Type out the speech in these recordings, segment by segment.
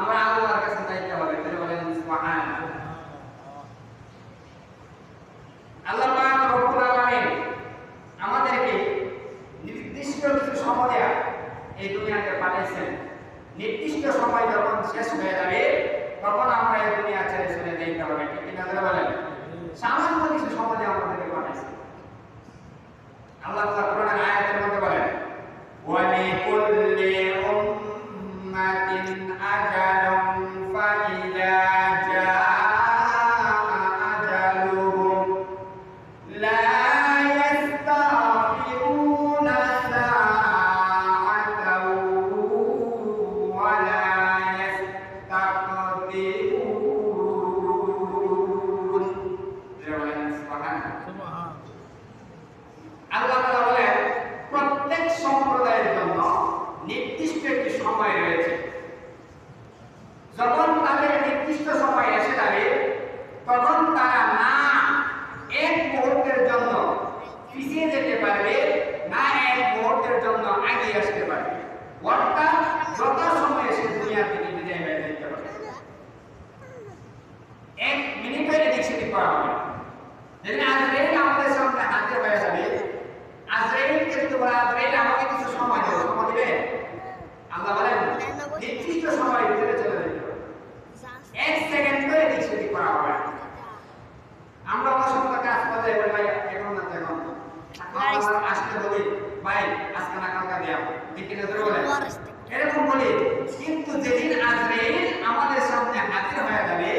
আমরা আল্লাহর কাছে চাইতে হবে। বলেন সুবহানাল্লাহ। আল্লাহ পাক রব্বুল আলামিন আমাদেরকে নির্দিষ্ট কিছু সময় এই দুনিয়াতে পাঠাইছেন। নির্দিষ্ট সময় যখন শেষ হয়ে যাবে তখন আমরা এই দুনিয়া ছেড়ে চলে যেতে হবে। ঠিক কিনা বলেন? সামান্য কিছু সময় আমাদেরকে পাঠাইছেন। আল্লাহ তাআলা কোরআনের আয়াতের মধ্যে বলেন, ওয়া লিকুল্লি উম্মাতিন আজালুন ফাইযা জাআ আজালুহুম লা ইস্তাখিরুনা সাআতান ওয়া লা ইস্তাকদিরুন। সুবহানাল্লাহ। আল্লাহ তাআলা বলেন প্রত্যেক সম্প্রদায়ের জন্য নির্দিষ্ট একটি সময় রয়েছে। যখন তাদের নির্দিষ্ট সময় এসে যাবে তখন তারা না এক মুহূর্তের জন্য পিছিয়ে যেতে পারবে, না এক মুহূর্তের জন্য এগিয়ে আসতে পারবে। অর্থাৎ যত সময় এসে দুনিয়া থেকে বিদায় হয়ে যেতে হবে। এক মিনিটের এদিক সেদিক করা হবে। যেদিন আজরাইল আমাদের সামনে হাজির হয়ে যাবে, আজরাইলকে যদি বলা আজরাইল আমাকে কিছু সময় দাও, সময় দিবে? আল্লাহ বলেন নির্দিষ্ট সময়ের ভিতরে চলে যেতে হবে। এক সেকেন্ড করে এদিক সেদিক করা হবে। আমরা অসংখ্য কাজ করলে ভাই এখন না এখন আসতে বলি ভাই আজকে না কালকে দেয়া, ঠিক কিনা বলেন? এরকম বলি, কিন্তু যেদিন আজরাইল আমাদের সামনে হাজির হয়ে যাবে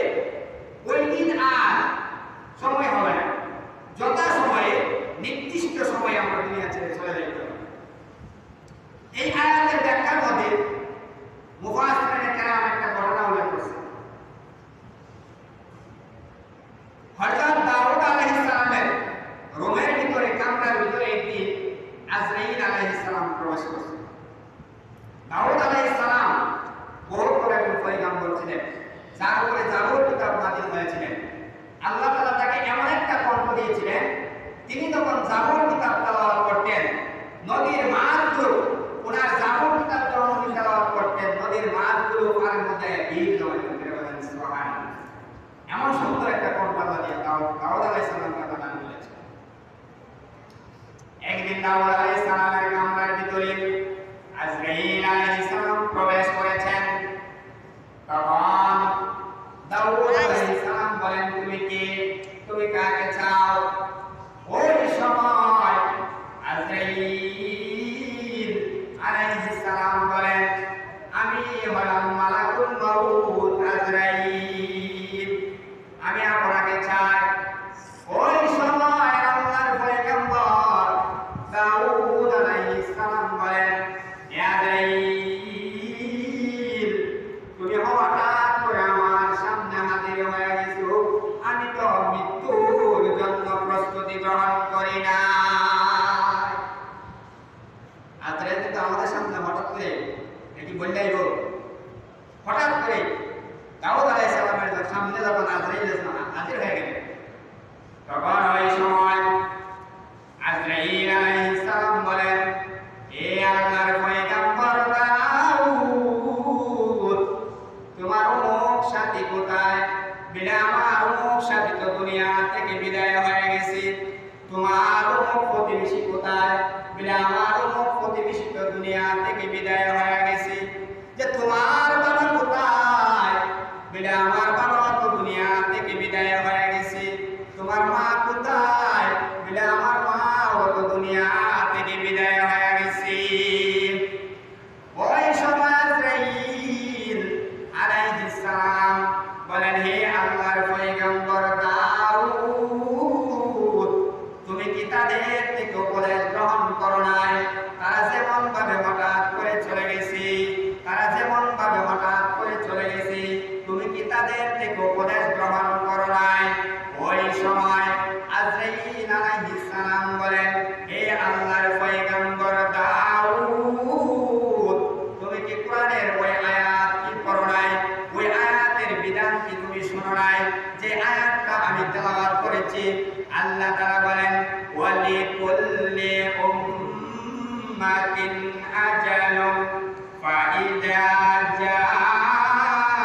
ওই দিন আর সময় হবে না। যথা সময়ে নির্দিষ্ট সময়ে আমরা দুনিয়া ছেড়ে চলে যেতে হবে। এই আয়াতের ব্যাখ্যার মধ্যে মুফাসসিরিনে কেরাম একটা ঘটনা উল্লেখ করেছে। হযরত দাউদ আলাইহিস সালামের রুমের ভিতরে, কামরার ভিতরে একদিন আজরাইল আলাইহিস সালাম প্রবেশ করছে। দাউদ আলাইহিস সালাম বহুত বড় একজন পয়গম্বর ছিলেন, যার উপরে জাবুর কিতাব নাযিল হয়েছিলেন। আল্লাহ তাআলা তাকে এমন একটা কণ্ঠ দিয়েছিলেন, তিনি যখন জাবুর কিতাব তেলাওয়াত করতেন নদীর মাছগুলো, ওনার জাবুর কিতাব যখন উনি তেলাওয়াত করতেন নদীর মাছগুলো পানির মধ্যে ভিড় জমে যেত। সুবহানাল্লাহ। এমন সুন্দর একটা কণ্ঠ আল্লাহ দিয়ে দাউদ আলাইহিস সালাম তাকে দান করেছেন। একদিন দাউদ আলাইহিস সালামের কামরার ভিতরে আজরাইল আলাইহিস সালাম প্রবেশ করেছেন। তখন দাউদ আলাইহিস সালাম বলেন, তুমি কে? তুমি কাকে চাও? ওই সময় আজরাইল আলাইহিস সালাম বলেন, আমি হলাম মালাকুল মাউত আজরাইল, আমি আপনাকে চাই। ওই সময় আল্লাহর পয়গম্বর দাউদ আলাইহিস সালাম বলেন, হে আজরাইল, তুমি হঠাৎ করে আমার সামনে হাজির হয়ে গেছো, আমি তো মৃত্যুর জন্য প্রস্তুতি গ্রহণ করি না। আজরাইল তো আমাদের সামনে হঠাৎ করে এটি বললেই গো, হঠাৎ করে দাউদ আলাইহিস সালামের সামনে যখন আজরাইল হাজির হয়ে গেলেন তখন ওই সময় আজরাইল আলাইহিস সালাম বলেন, হে আল্লাহর পয়গম্বর দাউদ, তোমার অমুক সাথী কোথায়? বলে আমার অমুক সাথী তো দুনিয়া থেকে বিদায় হয়ে গেছে। তোমার অমুক প্রতিবেশী কোথায়? বলে আমার অমুক প্রতিবেশী তো দুনিয়া থেকে বিদায় হয়ে গেছে। যে তোমার বাবা কোথায়? বলে আমার বাবা তো দুনিয়া থেকে বিদায় হয়ে গেছে। তোমার মা কোথায়? বলে আমার মা তো দুনিয়া থেকে বিদায় হয়ে গেছে। ওই সময় আজরাইল আলাইহিস সালাম বলেন, হে আল্লাহর পয়গম্বর দাউদ, তুমি কি তাদের থেকে উপদেশ গ্রহণ করো নাই? তারা যেমন ভাবে হঠাৎ করে চলে গেছে, তুমি কি তাদের থেকে উপদেশ গ্রহণ করো নাই? ওই সময় আজরাইল আলাইহিস সালাম বলেন, হে আল্লাহর পয়গম্বর দাউদ, তুমি কি কোরআনের ওই আয়াত কি পড়ো নাই? ওই আয়াতের বিধান কি তুমি শুনো নাই? যে আয়াতটা আমি তেলাওয়াত করেছি, আল্লাহ তাআলা বলেন, ওয়ালিকুল্লি উম্মাতিন আজালুন ফাইযা জাআ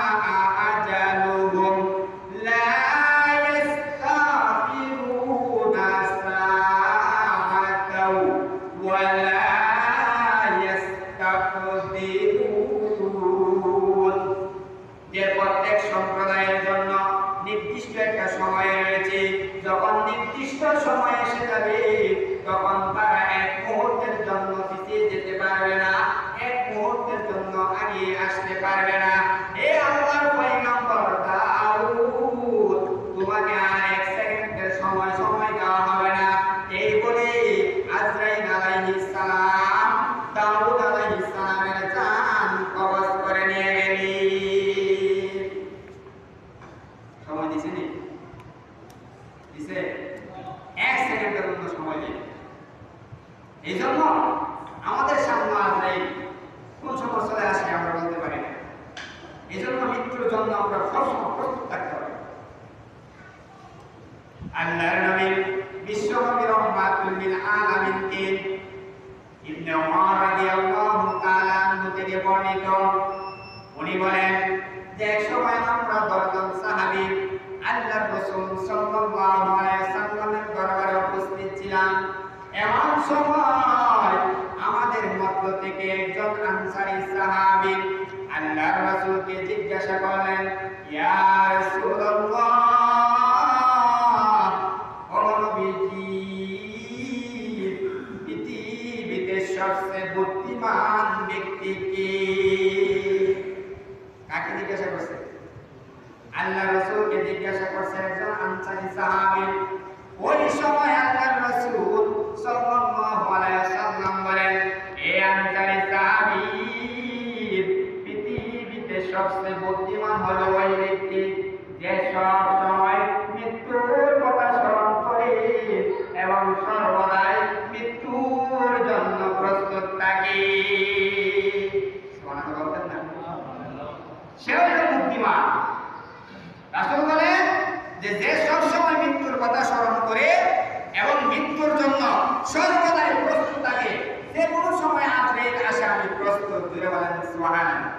জন্য মৃত্যুর জন্য আমরা সবসময় প্রস্তুত থাকতে হবে। আল্লাহর নবী বিশ্বনবী রাহমাতুল লিল আলামিন কে ইবনে উমর রাদিয়াল্লাহু তাআলা আনহু থেকে বর্ণিত, উনি বলেন যে এক সময় আমরা 10 জন সাহাবী আল্লাহর রাসূল সাল্লাল্লাহু আলাইহি সাল্লামের দরবারে উপস্থিত ছিলাম। এমন সময় আমাদের মধ্য থেকে একজন আনসারী সাহাবী আল্লাহর রাসূলকে জিজ্ঞাসা করলেন, ইয়া রাসূলুল্লাহ, ও নবীজি, পৃথিবীতে সবচেয়ে বুদ্ধিমান ব্যক্তি কে? কাকে জিজ্ঞাসা করছে? আল্লাহর রাসূলকে জিজ্ঞাসা করছে একজন আনসারী সাহাবী। ওই সময় আল্লাহর রাসূল সাল্লাল্লাহু আলাইহি ওয়াসাল্লাম বলেন, এ আনসারী সাহাবী, পৃথিবীতে সবচেয়ে বুদ্ধিমান হলো ওই ব্যক্তি যে সব সময় মৃত্যুর কথা স্মরণ করে এবং সর্বদাই মৃত্যুর জন্য প্রস্তুত থাকে। সুবহানাল্লাহ বলতেন না? সে হলো বুদ্ধিমান। রাসূল বলেন যে সব সময় মৃত্যুর কথা স্মরণ করে এবং মৃত্যুর জন্য সর্বদাই প্রস্তুত থাকে, যে কোনো সময় আসবে আসে আমি প্রস্তুত। ধরে বলেন সুবহানাল্লাহ।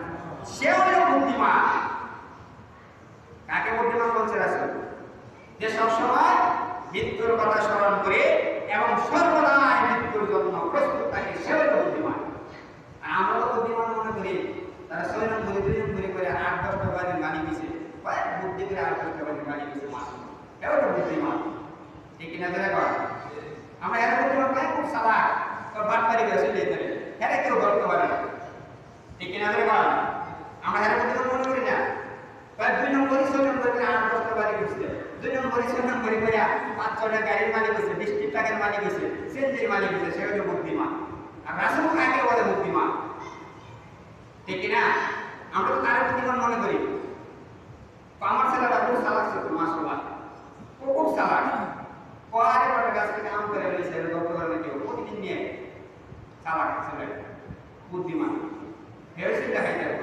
সে হলো বুদ্ধিমান। কাকে বুদ্ধিমান বলছে রাসূল? যে সব সময় মৃত্যুর কথা স্মরণ করে এবং সর্বদাই মৃত্যুর জন্য প্রস্তুত থাকে, সে হলো বুদ্ধিমান। আর আমরা তো বুদ্ধিমান মনে করি তারা 6 নম্বরে 2 নম্বরে করে 8-10টা বাড়ির মালিক হয়েছে, কয়েক বুদ্ধি করে 8-10টা বাড়ির মালিক হয়েছে মাস। এ হলো বুদ্ধিমান। ঠিক কিনা ধরে কর? আমরা এর বুদ্ধিমান পাই খুব চালাক, বাটপারি করে চলে যেতে পারে, কেউ ধরতে পারে না। ঠিক কিনা ধরে কর? আমরা এর বুদ্ধিমান মনে করি না। 2 নম্বরে 6 নম্বরে 8-10টা বাড়ি হয়েছে, 2 নম্বরে 6 নম্বরে করে 5-6টা গাড়ির মালিক হয়েছে, 20 টাকার মালিক হয়েছে, সেন্সের মালিক হয়েছে, সে হলো বুদ্ধিমান। আর রাসূল কাকে বলে বুদ্ধিমান? ঠিক কিনা? আমরা তো তার বুদ্ধিমান মনে করি। আমার ছেলেটা খুব চালাক ছিল, মাশাআল্লাহ, খুব চালাক। পরে পরে গাছ থেকে আম করে রয়েছে, গল্প করে কেউ প্রতিদিন নিয়ে চালাক ছেলে, বুদ্ধিমান। হেরে চিন্তা খাইতে হবে।